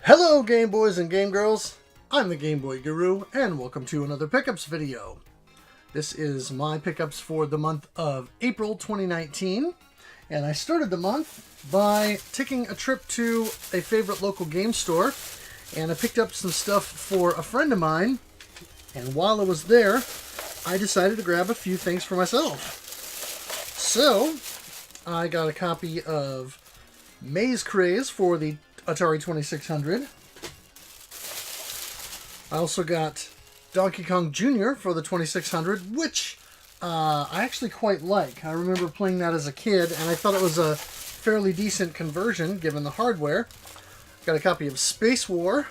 Hello Game Boys and Game Girls, I'm the Game Boy Guru and welcome to another pickups video. This is my pickups for the month of April 2019 and I started the month by taking a trip to a favorite local game store and I picked up some stuff for a friend of mine, and while I was there I decided to grab a few things for myself. So I got a copy of Maze Craze for the Atari 2600. I also got Donkey Kong Jr. for the 2600, which I actually quite like. I remember playing that as a kid, and I thought it was a fairly decent conversion given the hardware. Got a copy of Space War,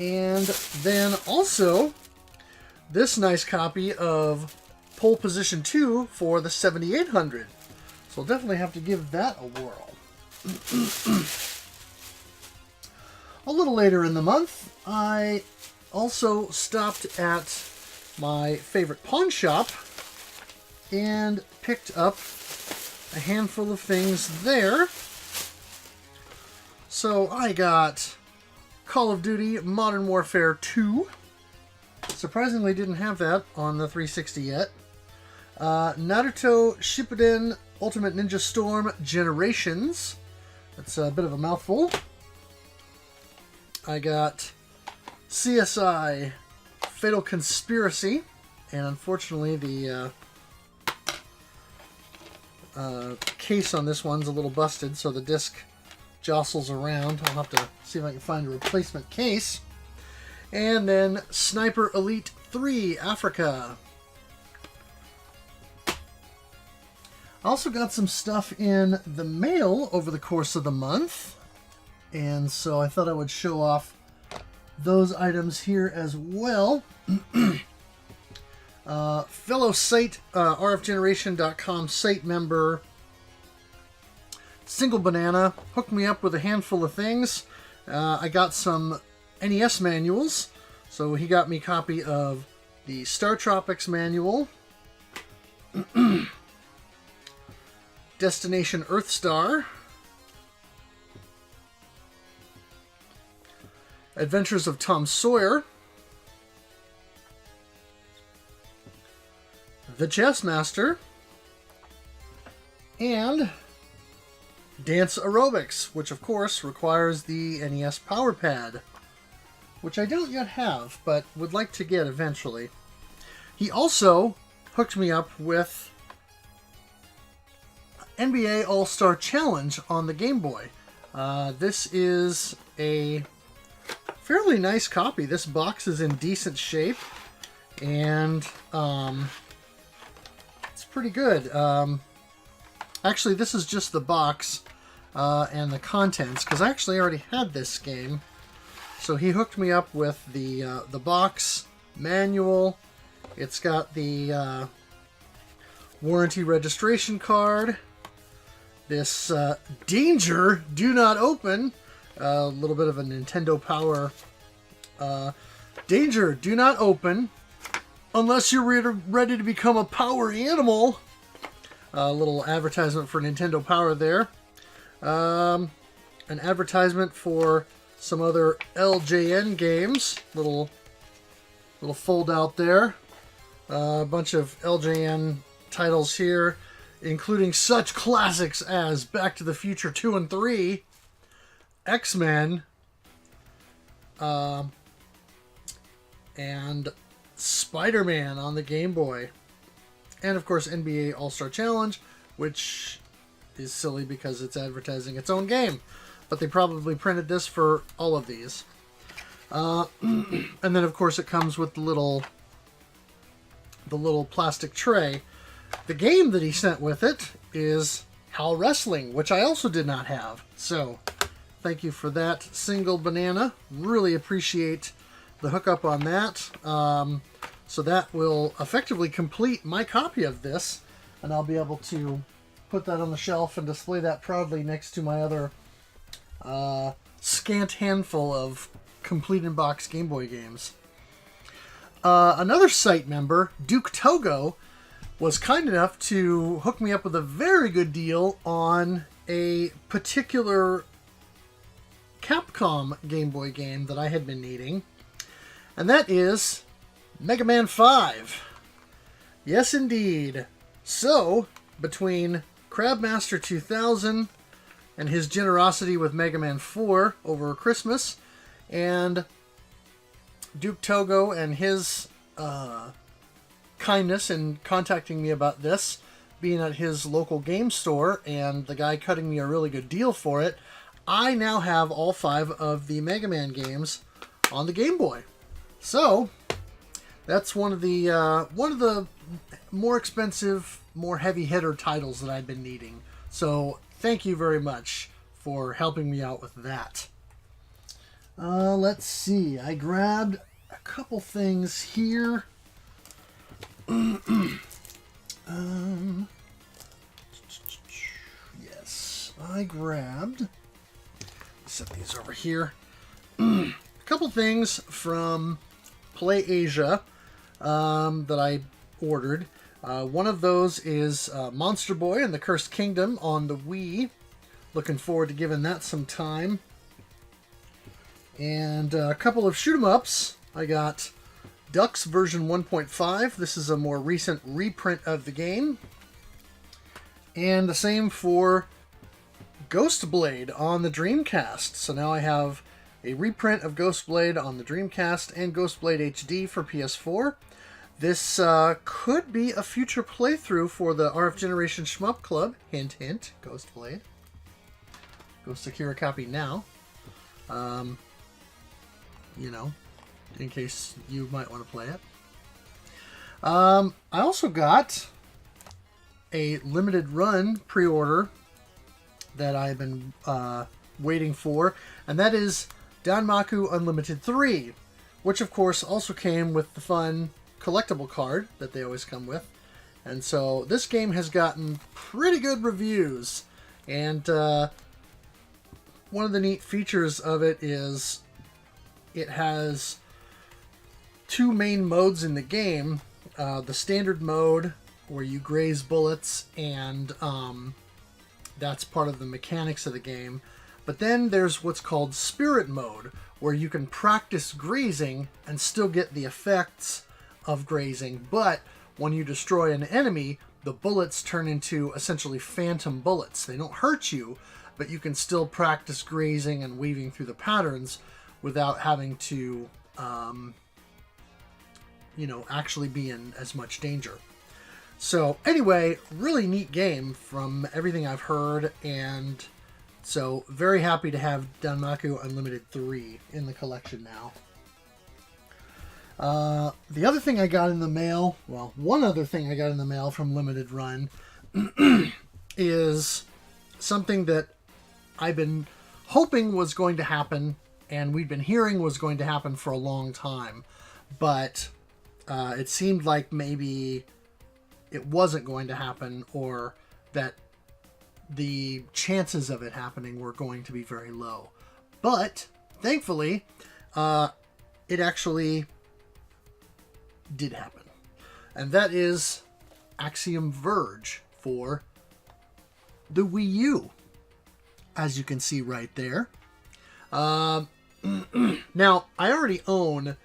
and then also this nice copy of Pole Position 2 for the 7800. So I'll definitely have to give that a whirl. A little later in the month, I also stopped at my favorite pawn shop and picked up a handful of things there. So I got Call of Duty Modern Warfare 2. Surprisingly didn't have that on the 360 yet. Naruto Shippuden Ultimate Ninja Storm Generations. That's a bit of a mouthful. I got CSI Fatal Conspiracy, and unfortunately the case on this one's a little busted, so the disc jostles around. I'll have to see if I can find a replacement case. And then Sniper Elite 3 Africa. I also got some stuff in the mail over the course of the month, and so I thought I would show off those items here as well. Fellow site, rfgeneration.com site member Single Banana hooked me up with a handful of things. I got some NES manuals, so he got me a copy of the Star Tropics manual, Destination Earthstar, Adventures of Tom Sawyer, The Chess Master, and Dance Aerobics, which of course requires the NES Power Pad, which I don't yet have, but would like to get eventually. He also hooked me up with NBA All-Star Challenge on the Game Boy. This is a fairly nice copy. This box is in decent shape, and it's pretty good. Actually, this is just the box and the contents, because I actually already had this game. So he hooked me up with the box manual. It's got the warranty registration card. This Danger, Do Not Open. A little bit of a Nintendo Power. Danger, do not open unless you're ready to become a power animal. A little advertisement for Nintendo Power there. An advertisement for some other LJN games. Little fold out there. A bunch of LJN titles here, including such classics as Back to the Future 2 and 3, X-Men, and Spider-Man on the Game Boy. And of course NBA All-Star Challenge, which is silly because it's advertising its own game. But they probably printed this for all of these. And then of course it comes with the little plastic tray. The game that he sent with it is Hal Wrestling, which I also did not have. So thank you for that, Single Banana. Really appreciate the hookup on that. So that will effectively complete my copy of this, and I'll be able to put that on the shelf and display that proudly next to my other scant handful of complete in-box Game Boy games. Another site member, Duke Togo, was kind enough to hook me up with a very good deal on a particular Capcom Game Boy game that I had been needing, and that is Mega Man 5. Yes, indeed. So, between Crabmaster 2000 and his generosity with Mega Man 4 over Christmas, and Duke Togo and his kindness in contacting me about this, being at his local game store, and the guy cutting me a really good deal for it, I now have all 5 of the Mega Man games on the Game Boy. So, that's one of the more expensive, more heavy hitter titles that I've been needing. So, thank you very much for helping me out with that. Let's see. I grabbed a couple things here. Yes, I grabbed. Set these over here. A couple things from Play Asia that I ordered. One of those is Monster Boy and the Cursed Kingdom on the Wii. Looking forward to giving that some time. And a couple of shoot-'em-ups. I got Ducks version 1.5. This is a more recent reprint of the game. And the same for Ghost Blade on the Dreamcast. So now I have a reprint of Ghost Blade on the Dreamcast and Ghost Blade HD for PS4. This could be a future playthrough for the RF Generation Shmup Club. Hint, hint, Ghost Blade. Go secure a copy now. You know, in case you might want to play it. I also got a limited run pre-order that I've been waiting for, and that is Danmaku Unlimited 3, which of course also came with the fun collectible card that they always come with. And so this game has gotten pretty good reviews, and one of the neat features of it is it has 2 main modes in the game. The standard mode, where you graze bullets, and that's part of the mechanics of the game. But then there's what's called Spirit Mode, where you can practice grazing and still get the effects of grazing. But when you destroy an enemy, the bullets turn into essentially phantom bullets. They don't hurt you, but you can still practice grazing and weaving through the patterns without having to, actually be in as much danger. So anyway, really neat game from everything I've heard, and so very happy to have Danmaku Unlimited 3 in the collection now. The other thing I got in the mail, well, one other thing I got in the mail from Limited Run is something that I've been hoping was going to happen, and we'd been hearing was going to happen for a long time, but it seemed like maybe it wasn't going to happen, or that the chances of it happening were going to be very low. But thankfully, it actually did happen. And that is Axiom Verge for the Wii U, as you can see right there. Now, I already own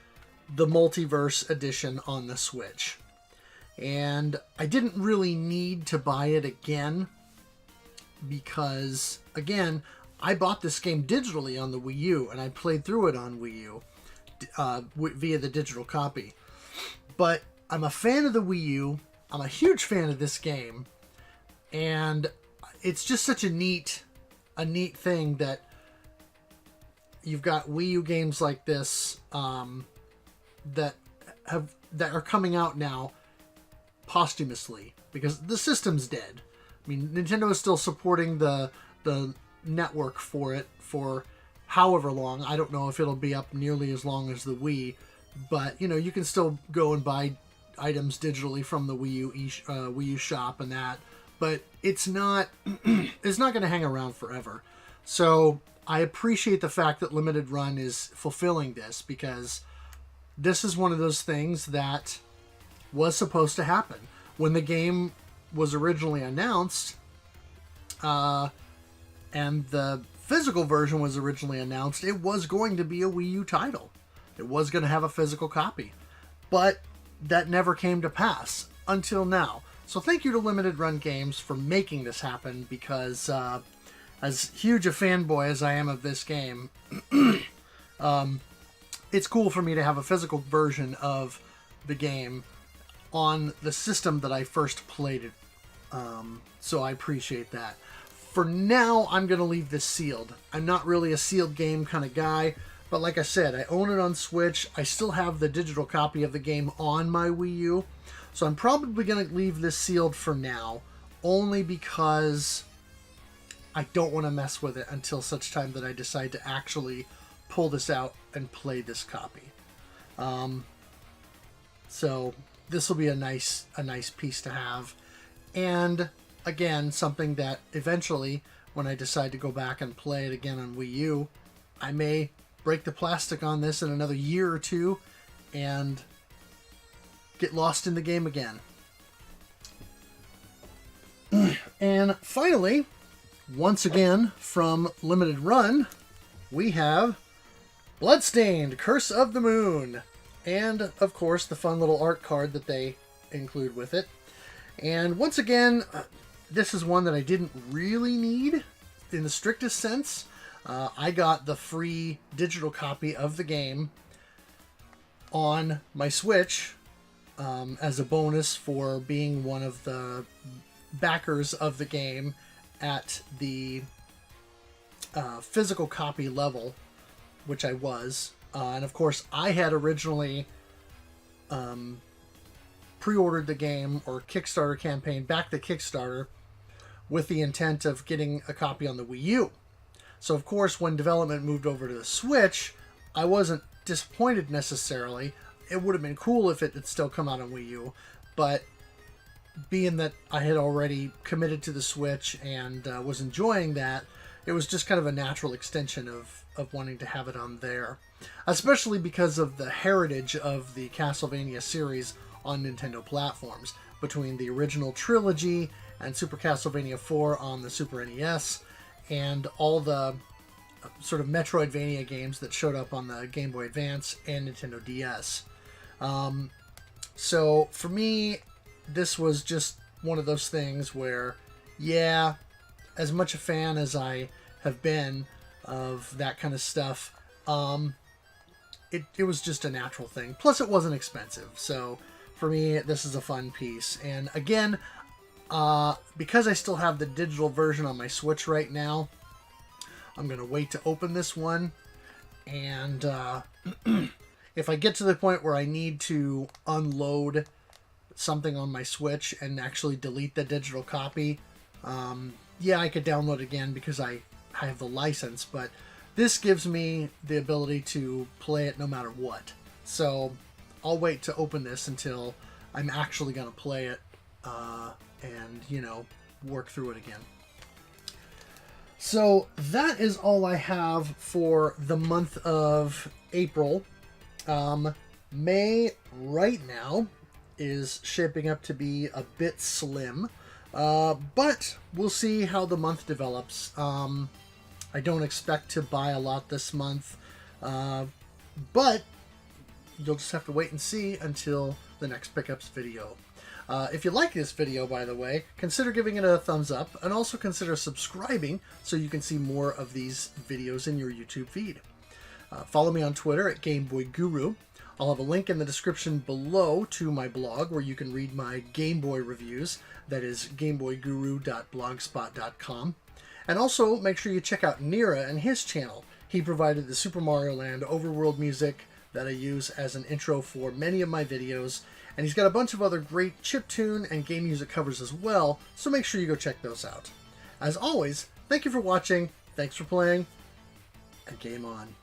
the Multiverse Edition on the Switch, and I didn't really need to buy it again because, again, I bought this game digitally on the Wii U, and I played through it on Wii U via the digital copy. But I'm a fan of the Wii U. I'm a huge fan of this game, and it's just such a neat thing that you've got Wii U games like this that are coming out now posthumously, because the system's dead. I mean, Nintendo is still supporting the network for it for however long. I don't know if it'll be up nearly as long as the Wii, but you can still go and buy items digitally from the Wii U shop and that. But it's not it's not going to hang around forever. So I appreciate the fact that Limited Run is fulfilling this, because this is one of those things that was supposed to happen. When the game was originally announced, and the physical version was originally announced, it was going to be a Wii U title. It was going to have a physical copy. But that never came to pass until now. So thank you to Limited Run Games for making this happen, because as huge a fanboy as I am of this game, it's cool for me to have a physical version of the game on the system that I first played it. So I appreciate that. For now, I'm going to leave this sealed. I'm not really a sealed game kind of guy, but like I said, I own it on Switch. I still have the digital copy of the game on my Wii U, so I'm probably going to leave this sealed for now, only because I don't want to mess with it until such time that I decide to actually pull this out and play this copy. So this will be a nice piece to have, and again, something that eventually, when I decide to go back and play it again on Wii U, I may break the plastic on this in another year or two and get lost in the game again. And finally, once again from Limited Run, we have Bloodstained: Curse of the Moon, and of course the fun little art card that they include with it. And once again, this is one that I didn't really need in the strictest sense. I got the free digital copy of the game on my Switch as a bonus for being one of the backers of the game at the physical copy level, which I was. And of course, I had originally pre-ordered the game, or Kickstarter campaign, backed the Kickstarter with the intent of getting a copy on the Wii U. So of course, when development moved over to the Switch, I wasn't disappointed necessarily. It would have been cool if it had still come out on Wii U, but being that I had already committed to the Switch and was enjoying that, it was just kind of a natural extension of wanting to have it on there. Especially because of the heritage of the Castlevania series on Nintendo platforms, between the original trilogy and Super Castlevania 4 on the Super NES, and all the sort of Metroidvania games that showed up on the Game Boy Advance and Nintendo DS. So for me, this was just one of those things where, yeah, as much a fan as I have been of that kind of stuff, it was just a natural thing. Plus, it wasn't expensive. So for me, this is a fun piece. And again, because I still have the digital version on my Switch right now, I'm going to wait to open this one. And if I get to the point where I need to unload something on my Switch and actually delete the digital copy, yeah, I could download it again because I have the license, but this gives me the ability to play it no matter what. So I'll wait to open this until I'm actually going to play it and, you know, work through it again. So that is all I have for the month of April. May right now is shaping up to be a bit slim, but we'll see how the month develops. I don't expect to buy a lot this month, but you'll just have to wait and see until the next pickups video. If you like this video, by the way, consider giving it a thumbs up, and also consider subscribing so you can see more of these videos in your YouTube feed. Follow me on Twitter at GameBoy Guru. I'll have a link in the description below to my blog where you can read my Game Boy reviews. That is gameboyguru.blogspot.com. And also make sure you check out Nira and his channel. He provided the Super Mario Land overworld music that I use as an intro for many of my videos. And he's got a bunch of other great chiptune and game music covers as well, so make sure you go check those out. As always, thank you for watching, thanks for playing, and game on.